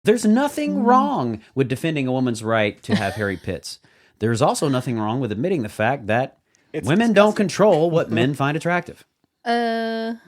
There's nothing wrong with defending a woman's right to have hairy pits. There's also nothing wrong with admitting the fact that women don't control what men find attractive. Well,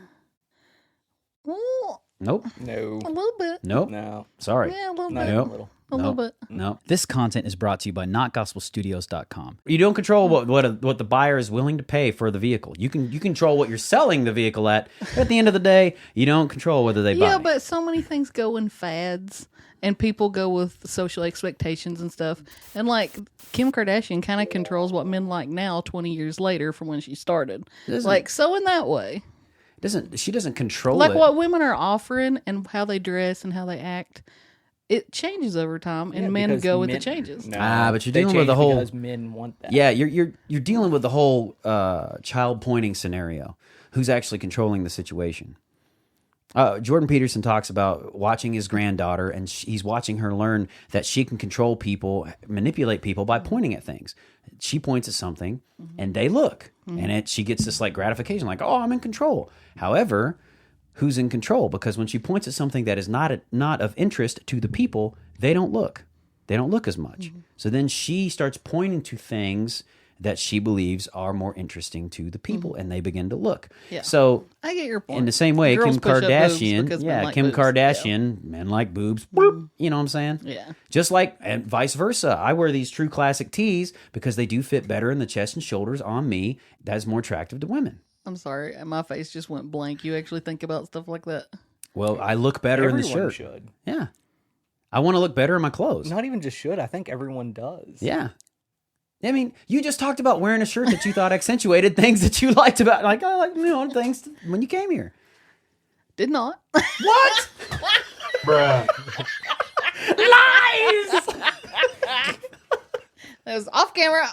Nope. No. a little bit. Nope. No. Sorry. Yeah, a little Not bit. even a little. A little bit. No. This content is brought to you by NotGospelStudios.com. You don't control what the buyer is willing to pay for the vehicle. You control what you're selling the vehicle at. But at the end of the day, you don't control whether they buy. Yeah, but so many things go in fads, and people go with social expectations and stuff. And like Kim Kardashian kind of controls what men like now, 20 years later from when she started. Like, so in that way, She doesn't control like it. what women are offering and how they dress and how they act, it changes over time, and men go with the changes. No, but you're they dealing with the change whole. because men want that. Yeah, you're dealing with the whole child pointing scenario. Who's actually controlling the situation? Jordan Peterson talks about watching his granddaughter, and he's watching her learn that she can control people, manipulate people by pointing at things. She points at something, and they look, and she gets this like gratification, like, "Oh, I'm in control." However, who's in control? Because when she points at something that is not of interest to the people, they don't look. They don't look as much. So then she starts pointing to things that she believes are more interesting to the people, and they begin to look. Yeah. So I get your point. in the same way, Girls Kim push up boobs Kardashian, because men like Kim boobs. Kardashian, men like boobs. Boop, you know what I'm saying? Yeah. Just like, and vice versa. I wear these true classic tees because they do fit better in the chest and shoulders on me. That's more attractive to women. I'm sorry, my face just went blank. You actually think about stuff like that? Well, I look better in the Everyone shirt. should. Yeah. I want to look better in my clothes. Not even just should. I think everyone does. Yeah. I mean, you just talked about wearing a shirt that you thought accentuated things that you liked about, like, I like, things when you came here. Did not. What? Bruh. Lies! That was off camera.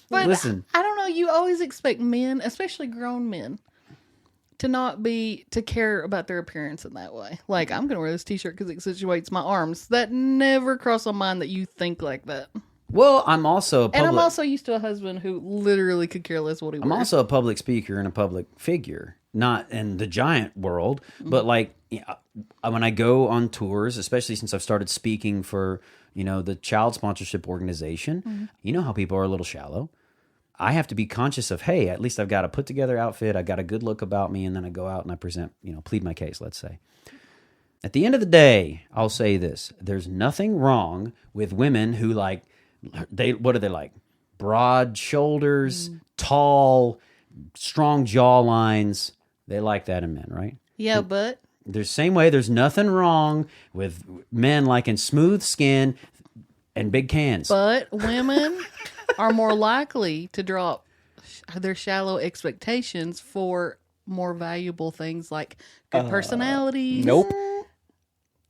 But Listen. I don't know. You always expect men, especially grown men, to care about their appearance in that way. Like, I'm going to wear this t-shirt because it accentuates my arms. That never crossed my mind that you think like that. Well, I'm also a public... And I'm also used to a husband who literally could care less what he wears. I'm also a public speaker and a public figure, not in the giant world, but like when I go on tours, especially since I've started speaking for, the child sponsorship organization, you know how people are a little shallow. I have to be conscious of, hey, at least I've got a put together outfit. I've got a good look about me. And then I go out and I present, plead my case, let's say. At the end of the day, I'll say this. There's nothing wrong with women who what are they like? Broad shoulders, tall, strong jaw lines. They like that in men, right? Yeah, but... There's same way there's nothing wrong with men liking smooth skin and big cans. But women are more likely to drop their shallow expectations for more valuable things like good personalities. Nope.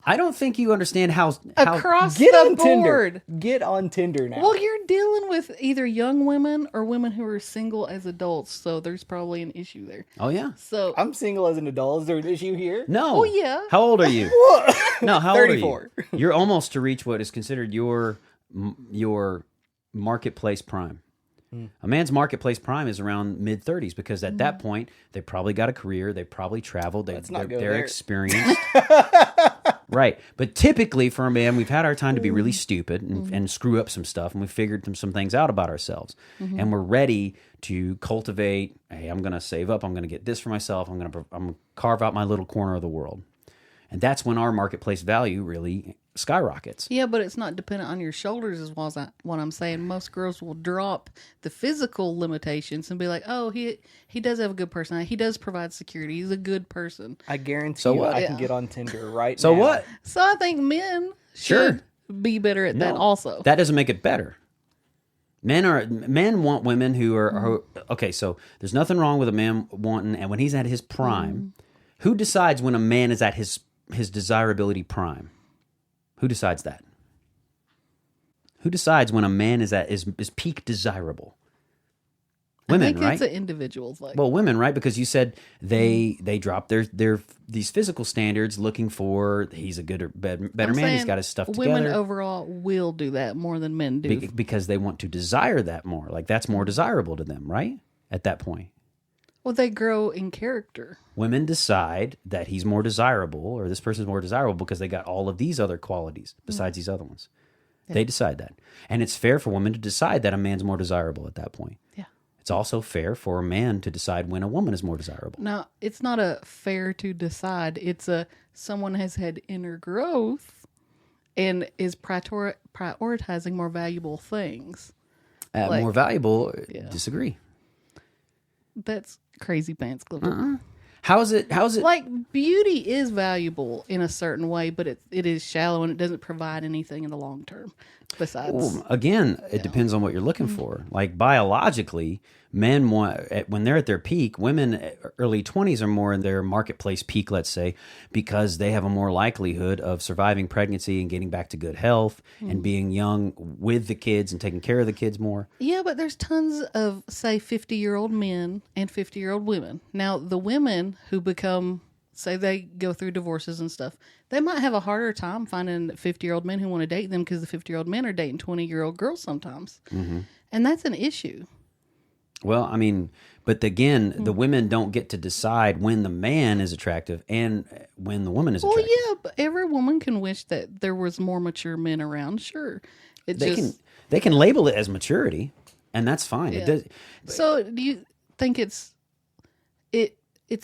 I don't think you understand how Across Get the on board. Tinder. Get on Tinder now. Well, you're dealing with either young women or women who are single as adults, so there's probably an issue there. Oh yeah. So, I'm single as an adult. Is there an issue here? No. Oh, yeah. How old are you? No, how 34. old are you? You're almost to reach what is considered your marketplace prime. A man's marketplace prime is around mid-30s because at that point they probably got a career, they probably traveled, Let's not go they're there. experienced. Right. But typically for a man, we've had our time to be really stupid and screw up some stuff, and we figured some things out about ourselves. And we're ready to cultivate, hey, I'm going to save up, I'm going to get this for myself, I'm going to carve out my little corner of the world. And that's when our marketplace value really skyrockets. yeah, but it's not dependent on your shoulders as well as what I'm saying. Most girls will drop the physical limitations and be like, oh, he does have a good personality. He does provide security. He's a good person. I guarantee So you what? I can Yeah. get on Tinder right So now. what? So I think men Sure. should be better at that No, also. That doesn't make it better. Men want women who are okay. So there's nothing wrong with a man wanting, and when he's at his prime, who decides when a man is at his desirability prime? Who decides that? Who decides when a man is at is peak desirable? Women, I think right? it's an individual thing. Well, women, right? Because you said they drop their these physical standards, looking for he's a good or better I'm man. He's saying got his stuff women together. overall will do that more than men do. Because they want to desire that more. Like that's more desirable to them, right? At that point. Well, they grow in character. Women decide that he's more desirable or this person's more desirable because they got all of these other qualities besides these other ones. Yeah. They decide that. And it's fair for women to decide that a man's more desirable at that point. Yeah. It's also fair for a man to decide when a woman is more desirable. Now, it's not a fair to decide. It's someone has had inner growth and is prioritizing more valuable things. More valuable, disagree. That's crazy pants, Clifford. How is it? Like, beauty is valuable in a certain way, but it is shallow and it doesn't provide anything in the long term. Besides, well, again, it depends on what you're looking for. Like biologically, men when they're at their peak, women early 20s are more in their marketplace peak, let's say, because they have a more likelihood of surviving pregnancy and getting back to good health and being young with the kids and taking care of the kids more. Yeah, but there's tons of, say, 50-year-old men and 50-year-old women. Now, the women who become, say they go through divorces and stuff, they might have a harder time finding 50-year-old men who want to date them because the 50-year-old men are dating 20-year-old girls sometimes. Mm-hmm. And that's an issue. Well, I mean, but again, the women don't get to decide when the man is attractive and when the woman is attractive. Well, yeah, but every woman can wish that there was more mature men around, sure. They can label it as maturity, and that's fine. Yeah. It does. So do you think it's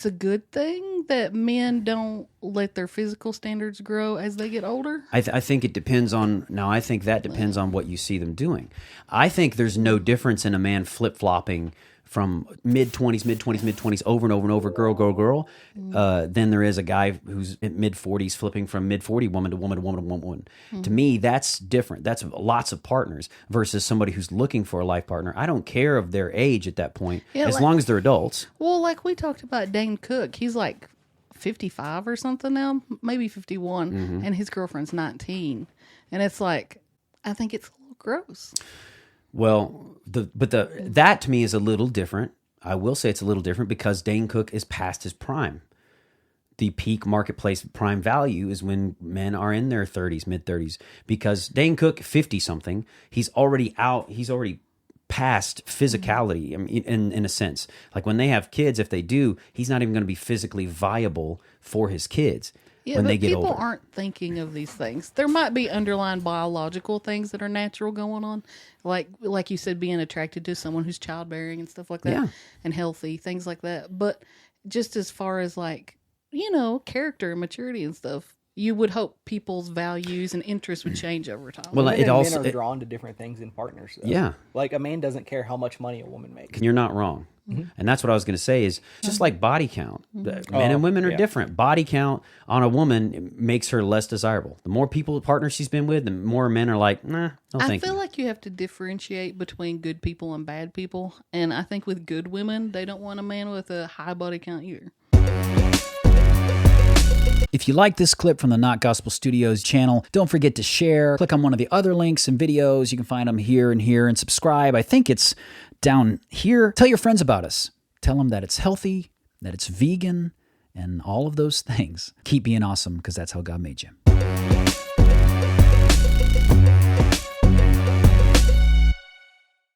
a good thing that men don't let their physical standards grow as they get older? I think it depends on, I think that depends on what you see them doing. I think there's no difference in a man flip-flopping from mid-20s over and over and over, girl, than there is a guy who's at mid-40s flipping from mid-40 woman to woman to woman to woman. To me, that's different. That's lots of partners versus somebody who's looking for a life partner. I don't care of their age at that point, as long as they're adults. Well, like we talked about Dane Cook. He's like 55 or something now, maybe 51, and his girlfriend's 19. And it's like, I think it's a little gross. Well, that to me is a little different. I will say it's a little different because Dane Cook is past his prime. The peak marketplace prime value is when men are in their 30s, mid-30s. Because Dane Cook, 50-something, he's already past physicality, I mean, in a sense. Like when they have kids, if they do, he's not even going to be physically viable for his kids. Yeah, when but they get people older. aren't thinking of these things. There might be underlying biological things that are natural going on, like you said, being attracted to someone who's childbearing and stuff like that, and healthy, things like that. But just as far as like, character and maturity and stuff, you would hope people's values and interests would change over time. Well, Men are drawn to different things in partners. Though. Yeah. Like a man doesn't care how much money a woman makes. You're not wrong. And that's what I was going to say is just like body count. Men and women are different. Body count on a woman makes her less desirable. The more partners she's been with, the more men are like, nah, no thank you. I feel like you have to differentiate between good people and bad people. And I think with good women, they don't want a man with a high body count either. If you like this clip from the Not Gospel Studios channel, don't forget to share. Click on one of the other links and videos. You can find them here, and subscribe. I think it's down here. Tell your friends about us. Tell them that it's healthy, that it's vegan, and all of those things. Keep being awesome because that's how God made you.